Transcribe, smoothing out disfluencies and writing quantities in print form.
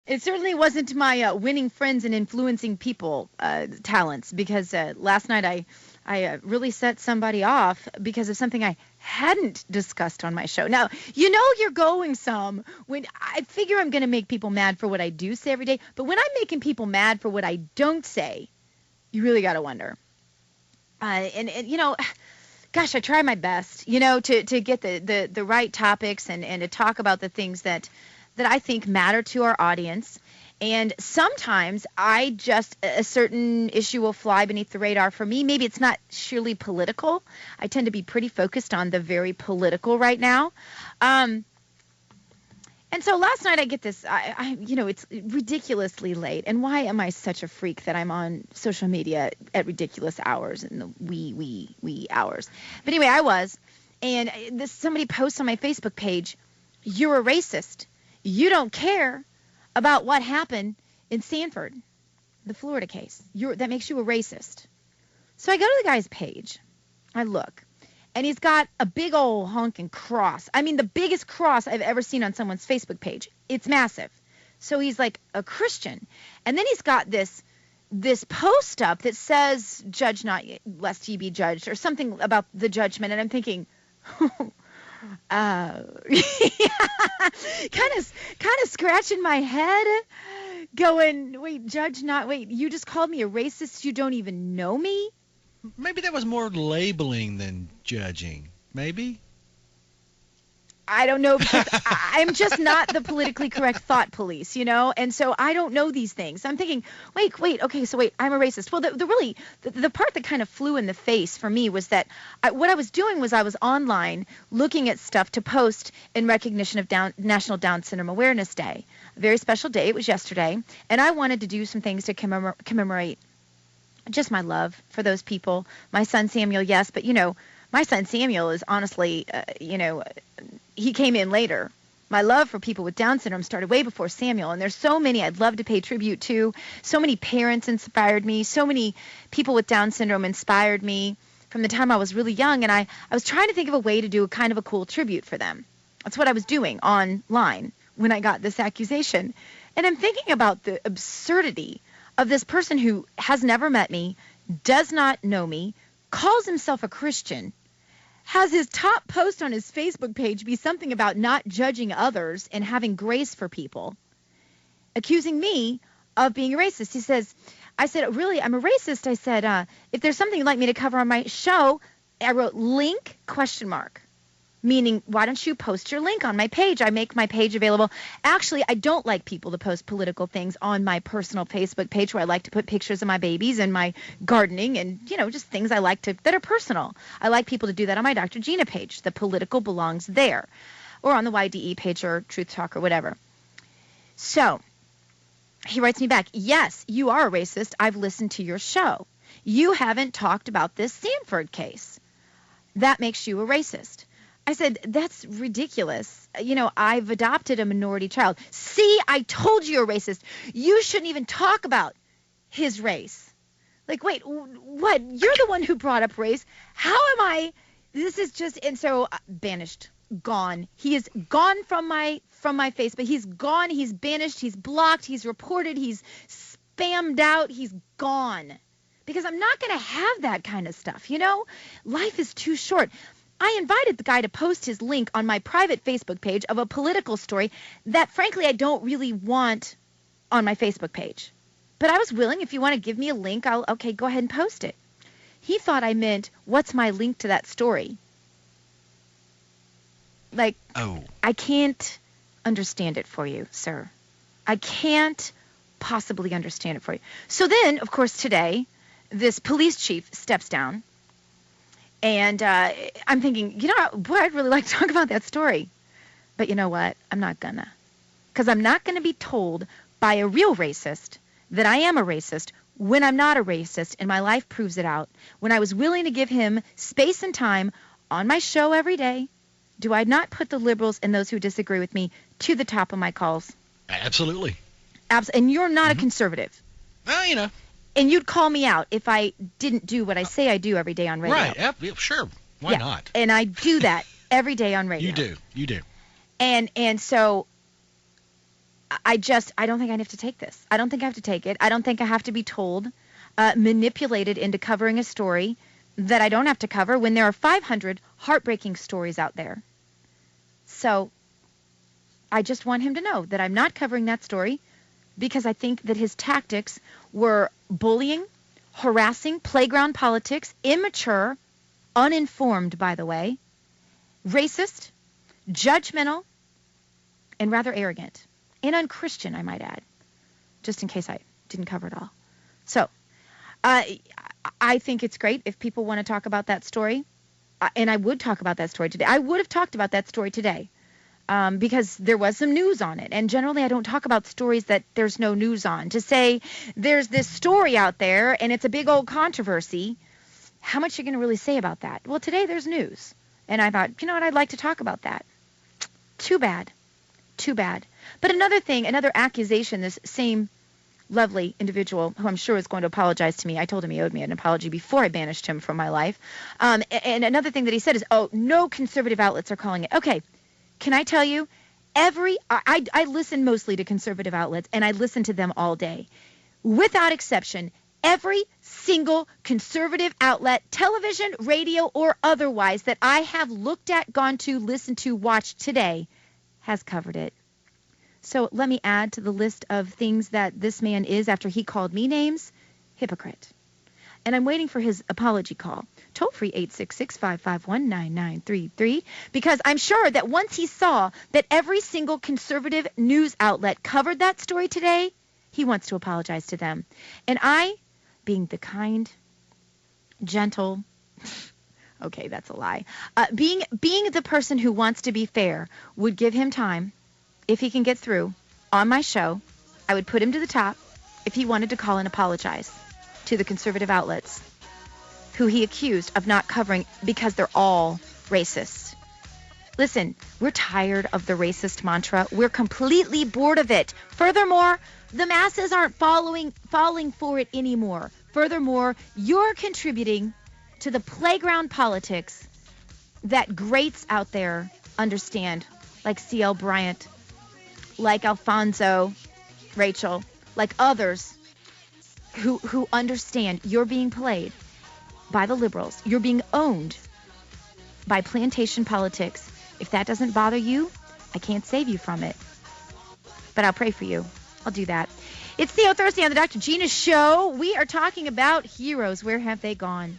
It certainly wasn't my winning friends and influencing people talents, because last night I really set somebody off because of something I hadn't discussed on my show. Now, you know you're going some when I figure I'm going to make people mad for what I do say every day, but when I'm making people mad for what I don't say, you really got to wonder. And you know, gosh, I try my best, you know, to get the right topics and to talk about the things that I think matter to our audience. And sometimes a certain issue will fly beneath the radar for me. Maybe it's not surely political. I tend to be pretty focused on the very political right now. And so last night I get this, you know, it's ridiculously late. And why am I such a freak that I'm on social media at ridiculous hours in the wee hours? But anyway, I was. And somebody posts on my Facebook page, "You're a racist. You don't care about what happened in Sandford, the Florida case. That makes you a racist." So I go to the guy's page. I look. And he's got a big old honking cross. I mean, the biggest cross I've ever seen on someone's Facebook page. It's massive. So he's like a Christian. And then he's got this post up that says, "Judge not, lest ye be judged," or something about the judgment. And I'm thinking, kind of scratching my head, going, "Wait, judge not, wait, you just called me a racist, you don't even know me?" Maybe that was more labeling than judging. Maybe? I don't know, because I'm just not the politically correct thought police, you know? And so I don't know these things. I'm thinking, wait, okay, so wait, I'm a racist. Well, the part that kind of flew in the face for me was that what I was doing was I was online looking at stuff to post in recognition of National Down Syndrome Awareness Day. A very special day. It was yesterday. And I wanted to do some things to commemorate just my love for those people. My son Samuel, yes, but, you know, my son Samuel is honestly, you know, he came in later. My love for people with Down syndrome started way before Samuel, and there's so many I'd love to pay tribute to. So many parents inspired me. So many people with Down syndrome inspired me from the time I was really young, and I was trying to think of a way to do a kind of a cool tribute for them. That's what I was doing online when I got this accusation. And I'm thinking about the absurdity of this person who has never met me, does not know me, calls himself a Christian, has his top post on his Facebook page be something about not judging others and having grace for people, accusing me of being a racist. He says, I said, "Really, I'm a racist." I said, "If there's something you'd like me to cover on my show," I wrote link ? Meaning, why don't you post your link on my page? I make my page available. Actually, I don't like people to post political things on my personal Facebook page, where I like to put pictures of my babies and my gardening and, you know, just things I like to that are personal. I like people to do that on my Dr. Gina page. The political belongs there, or on the YDE page or Truth Talk or whatever. So he writes me back, "Yes, you are a racist. I've listened to your show. You haven't talked about this Sandford case. That makes you a racist." I said, "That's ridiculous. You know, I've adopted a minority child." "See, I told you you're a racist. You shouldn't even talk about his race." Like, wait, what? You're the one who brought up race. How am I? This is just, and so banished, gone. He is gone from my Facebook. He's gone. He's banished. He's blocked. He's reported. He's spammed out. He's gone. Because I'm not going to have that kind of stuff, you know? Life is too short. I invited the guy to post his link on my private Facebook page of a political story that, frankly, I don't really want on my Facebook page. But I was willing. If you want to give me a link, okay, go ahead and post it. He thought I meant, what's my link to that story? Like, Oh. I can't understand it for you, sir. I can't possibly understand it for you. So then, of course, today, this police chief steps down. And I'm thinking, you know, boy, I'd really like to talk about that story. But you know what? I'm not gonna. Because I'm not going to be told by a real racist that I am a racist when I'm not a racist, and my life proves it out. When I was willing to give him space and time on my show every day, do I not put the liberals and those who disagree with me to the top of my calls? Absolutely. And you're not a conservative. Well, you know. And you'd call me out if I didn't do what I say I do every day on radio. Right. Yeah, sure. Why not? And I do that every day on radio. You do. And so I don't think I have to take this. I don't think I have to take it. I don't think I have to be told, manipulated into covering a story that I don't have to cover when there are 500 heartbreaking stories out there. So I just want him to know that I'm not covering that story because I think that his tactics were bullying, harassing, playground politics, immature, uninformed, by the way, racist, judgmental, and rather arrogant. And unchristian, I might add, just in case I didn't cover it all. So I think it's great if people want to talk about that story, and I would talk about that story today. I would have talked about that story today because there was some news on it. And generally, I don't talk about stories that there's no news on. To say there's this story out there and it's a big old controversy, how much are you going to really say about that? Well, today there's news. And I thought, you know what, I'd like to talk about that. Too bad. Too bad. But another thing, another accusation, this same lovely individual who I'm sure is going to apologize to me. I told him he owed me an apology before I banished him from my life. And another thing that he said is, oh, no conservative outlets are calling it. Okay, can I tell you, I listen mostly to conservative outlets, and I listen to them all day. Without exception, every single conservative outlet, television, radio, or otherwise, that I have looked at, gone to, listened to, watched today, has covered it. So let me add to the list of things that this man is after he called me names. Hypocrite. And I'm waiting for his apology call. Toll free 866-551-9933, because I'm sure that once he saw that every single conservative news outlet covered that story today, he wants to apologize to them. And I, being the kind, gentle, okay, that's a lie, being the person who wants to be fair, would give him time. If he can get through on my show, I would put him to the top if he wanted to call and apologize to the conservative outlets who he accused of not covering because they're all racist. Listen, we're tired of the racist mantra. We're completely bored of it. Furthermore, the masses aren't falling for it anymore. Furthermore, you're contributing to the playground politics that greats out there understand, like C.L. Bryant, like Alfonso, Rachel, like others who understand you're being played by the liberals. You're being owned by plantation politics. If that doesn't bother you, I can't save you from it. But I'll pray for you. I'll do that. It's Theo Thursday on the Dr. Gina Show. We are talking about heroes. Where have they gone?